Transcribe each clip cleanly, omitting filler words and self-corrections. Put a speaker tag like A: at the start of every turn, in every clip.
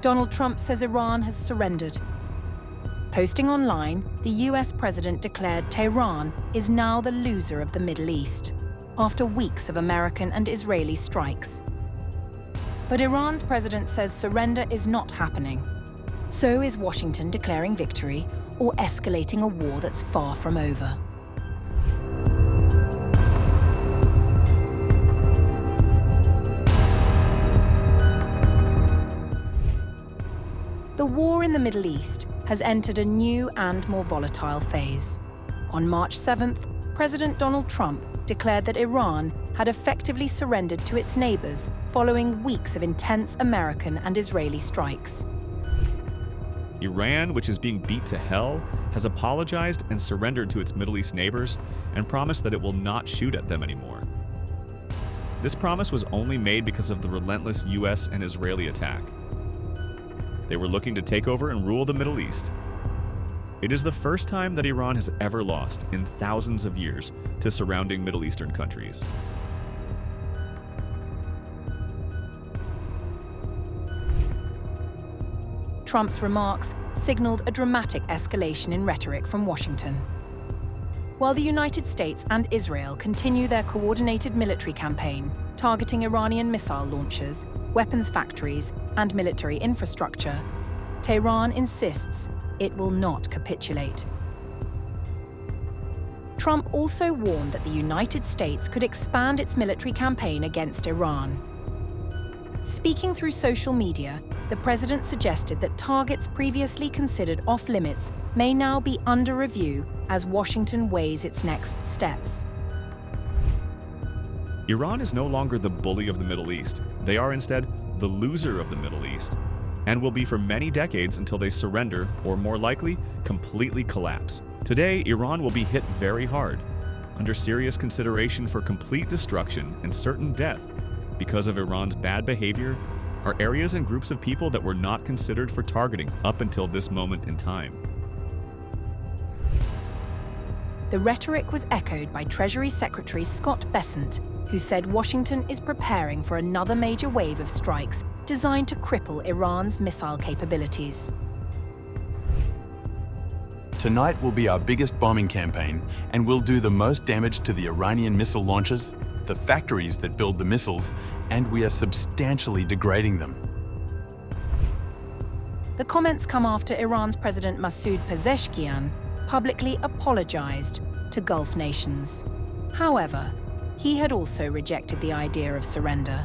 A: Donald Trump says Iran has surrendered. Posting online, the US president declared Tehran is now the loser of the Middle East, after weeks of American and Israeli strikes. But Iran's president says surrender is not happening. So is Washington declaring victory or escalating a war that's far from over. The war in the Middle East has entered a new and more volatile phase. On March 7th, President Donald Trump declared that Iran had effectively surrendered to its neighbors following weeks of intense American and Israeli strikes.
B: Iran, which is being beat to hell, has apologized and surrendered to its Middle East neighbors and promised that it will not shoot at them anymore. This promise was only made because of the relentless US and Israeli attack. They were looking to take over and rule the Middle East. It is the first time that Iran has ever lost in thousands of years to surrounding Middle Eastern countries.
A: Trump's remarks signaled a dramatic escalation in rhetoric from Washington. While the United States and Israel continue their coordinated military campaign targeting Iranian missile launchers, weapons factories, and military infrastructure, Tehran insists it will not capitulate. Trump also warned that the United States could expand its military campaign against Iran. Speaking through social media, the president suggested that targets previously considered off-limits may now be under review as Washington weighs its next steps.
B: Iran is no longer the bully of the Middle East. They are instead the loser of the Middle East, and will be for many decades until they surrender, or more likely, completely collapse. Today, Iran will be hit very hard, under serious consideration for complete destruction and certain death because of Iran's bad behavior, are areas and groups of people that were not considered for targeting up until this moment in time.
A: The rhetoric was echoed by Treasury Secretary Scott Bessent, who said Washington is preparing for another major wave of strikes designed to cripple Iran's missile capabilities.
C: Tonight will be our biggest bombing campaign and will do the most damage to the Iranian missile launchers, the factories that build the missiles, and we are substantially degrading them.
A: The comments come after Iran's President Masoud Pezeshkian publicly apologized to Gulf nations. However, he had also rejected the idea of surrender.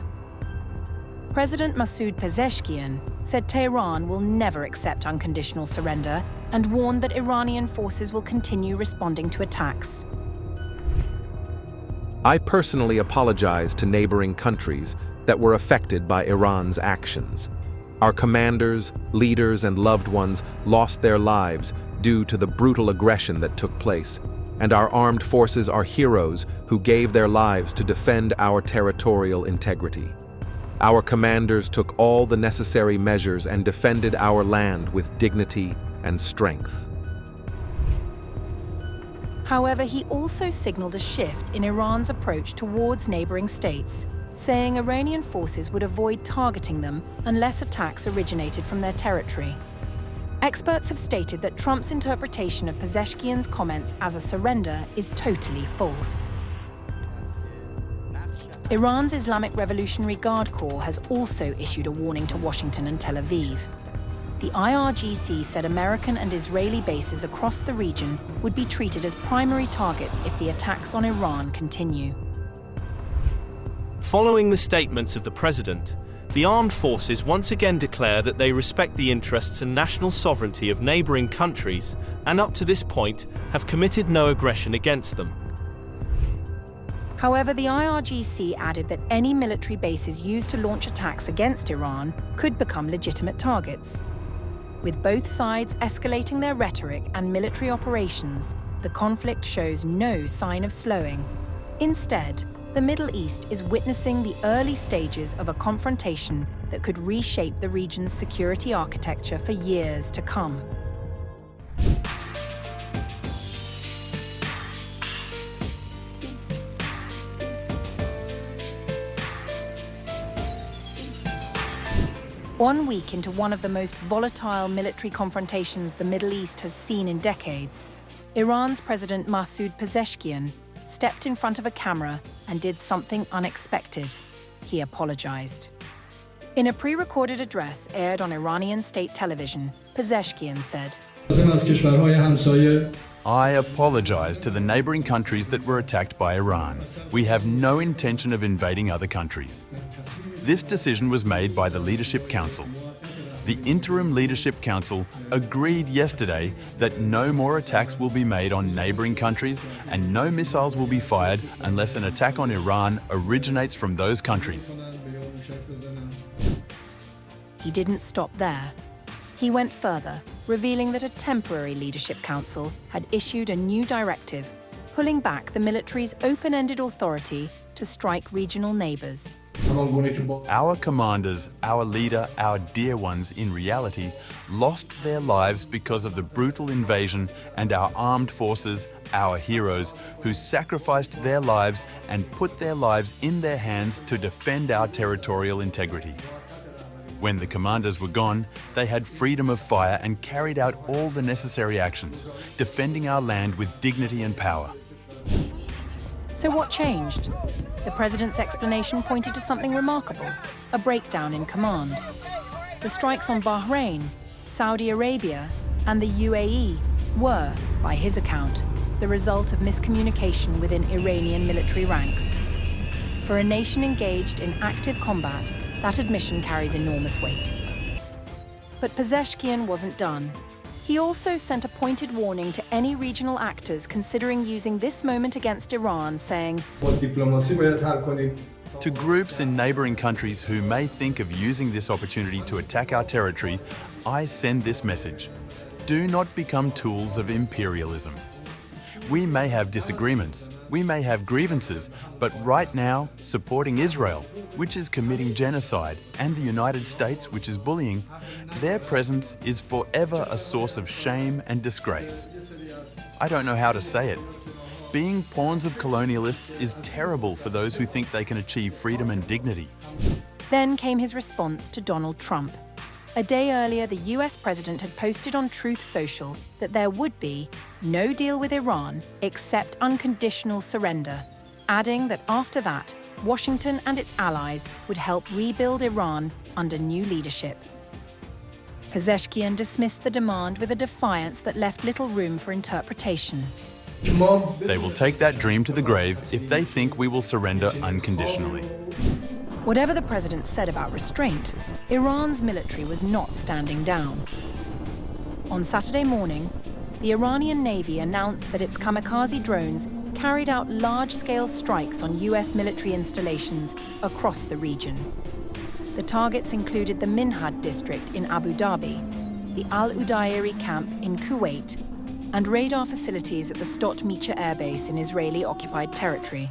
A: President Masoud Pezeshkian said Tehran will never accept unconditional surrender and warned that Iranian forces will continue responding to attacks.
D: I personally apologize to neighboring countries that were affected by Iran's actions. Our commanders, leaders, and loved ones lost their lives due to the brutal aggression that took place, and our armed forces are heroes who gave their lives to defend our territorial integrity. Our commanders took all the necessary measures and defended our land with dignity and strength.
A: However, he also signaled a shift in Iran's approach towards neighboring states, saying Iranian forces would avoid targeting them unless attacks originated from their territory. Experts have stated that Trump's interpretation of Pezeshkian's comments as a surrender is totally false. Iran's Islamic Revolutionary Guard Corps has also issued a warning to Washington and Tel Aviv. The IRGC said American and Israeli bases across the region would be treated as primary targets if the attacks on Iran continue.
E: Following the statements of the president, the armed forces once again declare that they respect the interests and national sovereignty of neighboring countries, and up to this point have committed no aggression against them.
A: However, the IRGC added that any military bases used to launch attacks against Iran could become legitimate targets. With both sides escalating their rhetoric and military operations, the conflict shows no sign of slowing. Instead, the Middle East is witnessing the early stages of a confrontation that could reshape the region's security architecture for years to come. 1 week into one of the most volatile military confrontations the Middle East has seen in decades, Iran's President Masoud Pezeshkian stepped in front of a camera and did something unexpected. He apologized. In a pre-recorded address aired on Iranian state television, Pezeshkian said,
C: I apologize to the neighboring countries that were attacked by Iran. We have no intention of invading other countries. This decision was made by the Leadership Council. The Interim Leadership Council agreed yesterday that no more attacks will be made on neighboring countries and no missiles will be fired unless an attack on Iran originates from those countries.
A: He didn't stop there. He went further, revealing that a temporary leadership council had issued a new directive, pulling back the military's open-ended authority to strike regional neighbors.
C: Our commanders, our leader, our dear ones, in reality, lost their lives because of the brutal invasion, and our armed forces, our heroes, who sacrificed their lives and put their lives in their hands to defend our territorial integrity. When the commanders were gone, they had freedom of fire and carried out all the necessary actions, defending our land with dignity and power.
A: So what changed? The president's explanation pointed to something remarkable, a breakdown in command. The strikes on Bahrain, Saudi Arabia, and the UAE were, by his account, the result of miscommunication within Iranian military ranks. For a nation engaged in active combat, that admission carries enormous weight. But Pezeshkian wasn't done. He also sent a pointed warning to any regional actors considering using this moment against Iran, saying,
C: To groups in neighboring countries who may think of using this opportunity to attack our territory, I send this message. Do not become tools of imperialism. We may have disagreements, we may have grievances, but right now, supporting Israel, which is committing genocide, and the United States, which is bullying, their presence is forever a source of shame and disgrace. I don't know how to say it. Being pawns of colonialists is terrible for those who think they can achieve freedom and dignity.
A: Then came his response to Donald Trump. A day earlier, the US president had posted on Truth Social that there would be no deal with Iran except unconditional surrender, adding that after that, Washington and its allies would help rebuild Iran under new leadership. Pezeshkian dismissed the demand with a defiance that left little room for interpretation.
C: They will take that dream to the grave if they think we will surrender unconditionally.
A: Whatever the president said about restraint, Iran's military was not standing down. On Saturday morning, the Iranian Navy announced that its kamikaze drones carried out large-scale strikes on US military installations across the region. The targets included the Minhad district in Abu Dhabi, the Al Udairi camp in Kuwait, and radar facilities at the Stot Micha Air Base in Israeli-occupied territory.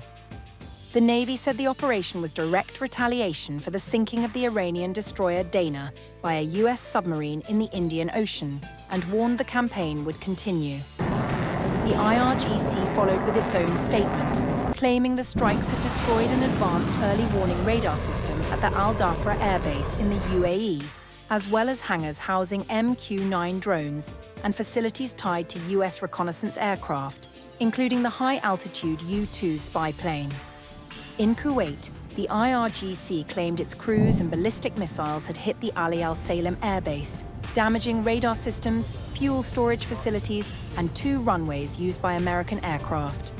A: The Navy said the operation was direct retaliation for the sinking of the Iranian destroyer Dana by a US submarine in the Indian Ocean, and warned the campaign would continue. The IRGC followed with its own statement, claiming the strikes had destroyed an advanced early warning radar system at the Al Dhafra Air Base in the UAE, as well as hangars housing MQ-9 drones and facilities tied to US reconnaissance aircraft, including the high-altitude U-2 spy plane. In Kuwait, the IRGC claimed its cruise and ballistic missiles had hit the Ali Al Salem Air Base, damaging radar systems, fuel storage facilities, and 2 runways used by American aircraft.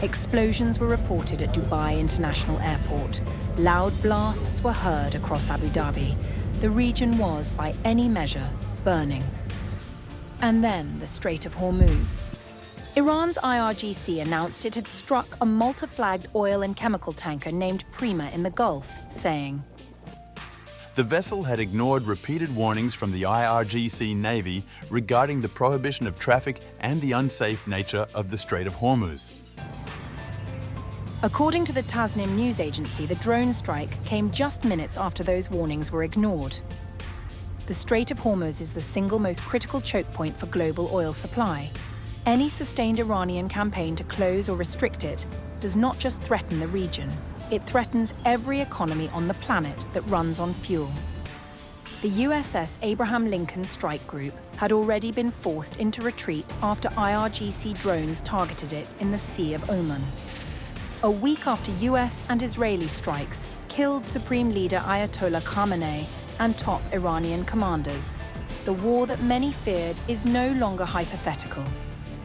A: Explosions were reported at Dubai International Airport. Loud blasts were heard across Abu Dhabi. The region was, by any measure, burning. And then the Strait of Hormuz. Iran's IRGC announced it had struck a Malta-flagged oil and chemical tanker named Prima in the Gulf, saying,
C: The vessel had ignored repeated warnings from the IRGC Navy regarding the prohibition of traffic and the unsafe nature of the Strait of Hormuz.
A: According to the Tasnim news agency, the drone strike came just minutes after those warnings were ignored. The Strait of Hormuz is the single most critical choke point for global oil supply. Any sustained Iranian campaign to close or restrict it does not just threaten the region, it threatens every economy on the planet that runs on fuel. The USS Abraham Lincoln Strike Group had already been forced into retreat after IRGC drones targeted it in the Sea of Oman. A week after US and Israeli strikes killed Supreme Leader Ayatollah Khamenei and top Iranian commanders, the war that many feared is no longer hypothetical.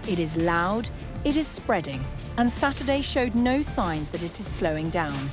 A: It is loud, it is spreading, and Saturday showed no signs that it is slowing down.